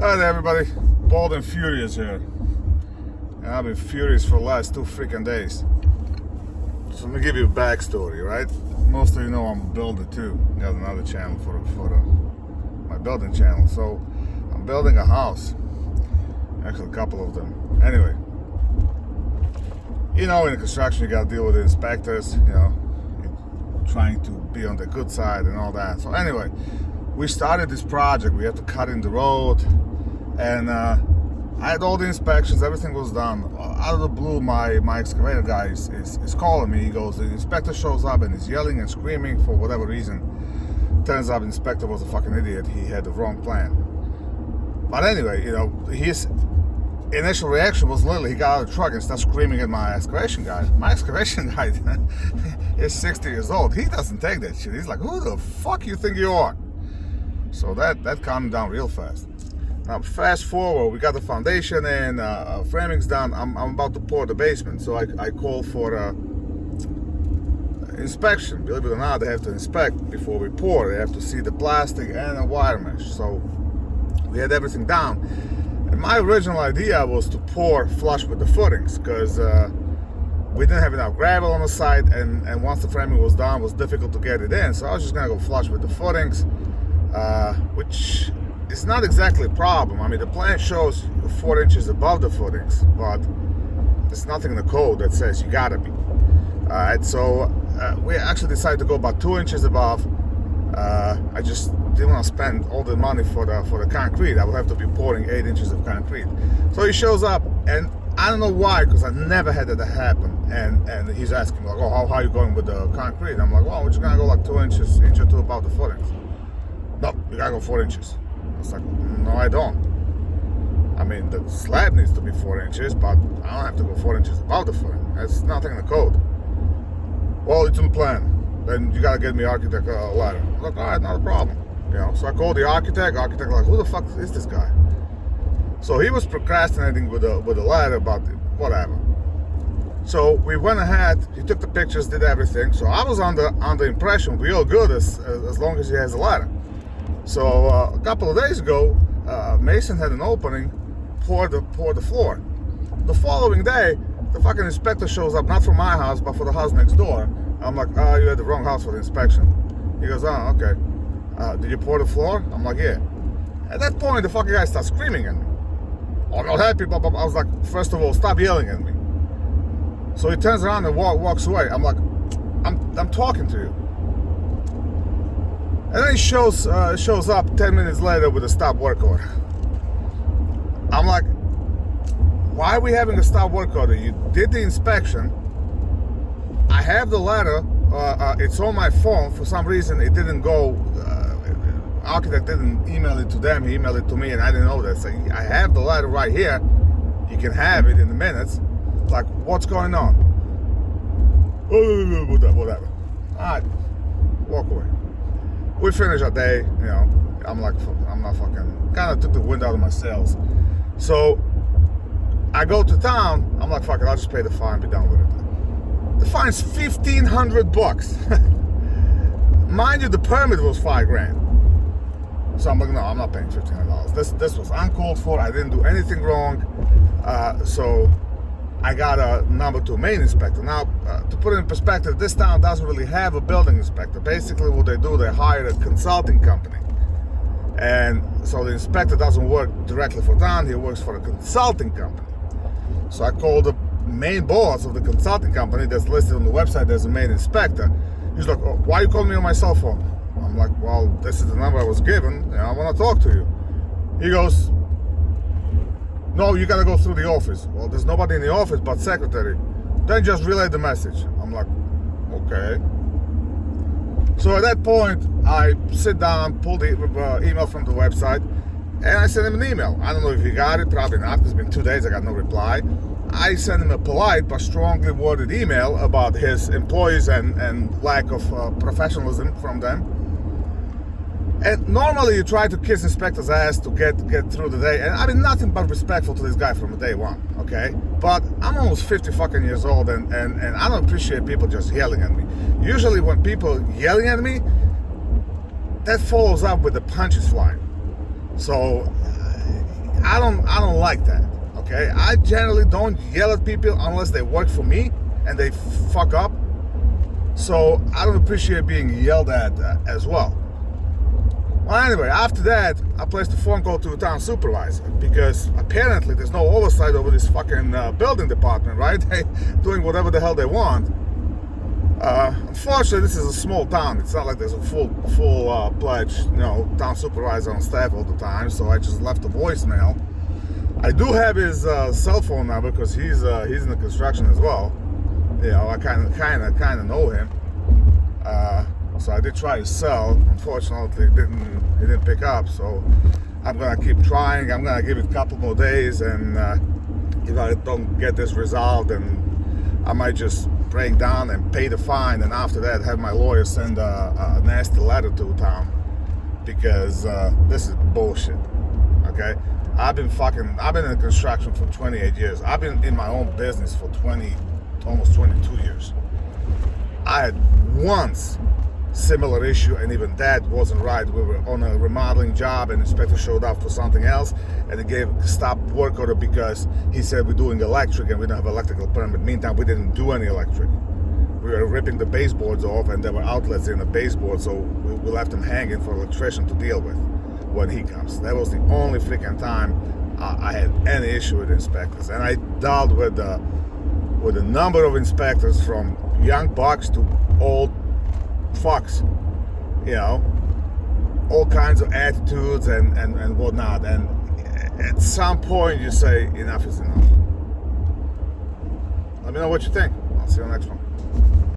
Alright everybody, Bold and Furious here. And I've been furious for the last 2 freaking days. So let me give you a backstory, right? Most of you know I'm a builder too. Got another channel for my building channel. So I'm building a house. Actually a couple of them. Anyway. You know, in construction you gotta deal with the inspectors, you know, trying to be on the good side and all that. So anyway, we started this project. We had to cut in the road, and I had all the inspections. Everything was done. Out of the blue, my excavator guy is calling me. He goes, the inspector shows up and he's yelling and screaming for whatever reason. Turns out the inspector was a fucking idiot. He had the wrong plan. But anyway, you know, his initial reaction was literally he got out of the truck and started screaming at my excavation guy. My excavation guy is 60 years old. He doesn't take that shit. He's like, who the fuck you think you are? So that calmed him down real fast. Now fast forward, we got the foundation in, framing's done. I'm about to pour the basement, so I call for inspection. Believe it or not, they have to inspect before we pour. They have to see the plastic and the wire mesh. So we had everything down. And my original idea was to pour flush with the footings, because we didn't have enough gravel on the site, and once the framing was done, it was difficult to get it in. So I was just gonna go flush with the footings. Which is not exactly a problem. I mean, the plan shows 4 inches above the footings, but there's nothing in the code that says you gotta be. Alright, so we actually decided to go about 2 inches above. I just didn't want to spend all the money for the concrete. I would have to be pouring 8 inches of concrete. So he shows up, and I don't know why, because I never had that happen. And he's asking me, like, oh, how are you going with the concrete? I'm like, well, we're just gonna go like 2 inches, inch or two above the footings. No, you gotta go 4 inches. I was like, no, I don't. I mean, the slab needs to be 4 inches, but I don't have to go 4 inches above the footing. That's nothing in the code. Well, it's in the plan. Then you gotta get me architect ladder. I'm like, all right, not a problem. You know, so I called the architect. Architect like, who the fuck is this guy? So he was procrastinating with the ladder, but whatever. So we went ahead. He took the pictures, did everything. So I was on the impression real good as long as he has a ladder. So a couple of days ago, Mason had an opening, poured the floor. The following day, the fucking inspector shows up, not for my house, but for the house next door. I'm like, oh, you had the wrong house for the inspection. He goes, oh, okay. Did you pour the floor? I'm like, yeah. At that point, the fucking guy starts screaming at me. Oh, I'm not happy, blah, blah, blah. I was like, first of all, stop yelling at me. So he turns around and walks away. I'm like, I'm talking to you. And then he shows up 10 minutes later with a stop work order. I'm like, why are we having a stop work order? You did the inspection. I have the letter. It's on my phone. For some reason, it didn't go. Architect didn't email it to them. He emailed it to me, and I didn't know that. So I have the letter right here. You can have it in the minutes. Like, what's going on? Whatever. All right, walk away. We finished our day, you know. I'm like, I'm not fucking, kind of took the wind out of my sails. So I go to town. I'm like, fuck it, I'll just pay the fine, be done with it. The fine's $1,500. Mind you, the permit was $5,000. So I'm like, no, I'm not paying $1,500. This was uncalled for. I didn't do anything wrong. So I got a number 2 main inspector. Now, to put it in perspective, this town doesn't really have a building inspector. Basically, what they do, they hire a consulting company. And so the inspector doesn't work directly for town, he works for a consulting company. So I called the main boss of the consulting company that's listed on the website as a main inspector. He's like, oh, why are you calling me on my cell phone? I'm like, well, this is the number I was given, and I want to talk to you. He goes, no, you gotta go through the office. Well, there's nobody in the office but secretary. Then just relay the message. I'm like, okay. So at that point, I sit down, pull the email from the website, and I send him an email. I don't know if he got it, probably not, because it's been 2 days, I got no reply. I send him a polite but strongly worded email about his employees and lack of professionalism from them. And normally you try to kiss inspector's ass to get through the day. And I mean, nothing but respectful to this guy from day one, okay? But I'm almost 50 fucking years old, and I don't appreciate people just yelling at me. Usually when people yelling at me, that follows up with the punches flying. So I don't like that. Okay, I generally don't yell at people unless they work for me and they fuck up. So I don't appreciate being yelled at as well. Well, anyway, after that, I placed a phone call to the town supervisor because apparently there's no oversight over this fucking building department, right? They doing whatever the hell they want. Unfortunately, this is a small town. It's not like there's a full-fledged, town supervisor on staff all the time. So I just left a voicemail. I do have his cell phone number because he's in the construction as well. I kind of know him. So I did try his cell. Unfortunately, he didn't pick up. So I'm gonna keep trying. I'm gonna give it a couple more days, and if I don't get this resolved, then I might just break down and pay the fine, and after that have my lawyer send a nasty letter to town because this is bullshit. Okay, I've been in construction for 28 years. I've been in my own business for almost 22 years. I had once similar issue, and even that wasn't right. We were on a remodeling job, and the inspector showed up for something else, and he gave stop work order because he said we're doing electric and we don't have electrical permit. Meantime, we didn't do any electric. We were ripping the baseboards off, and there were outlets in the baseboard, so we left them hanging for an electrician to deal with when he comes. That was the only freaking time I had any issue with inspectors, and I dealt with a number of inspectors, from young bucks to old fucks, all kinds of attitudes and whatnot. And at some point you say enough is enough. Let me know what you think. I'll see you on the next one.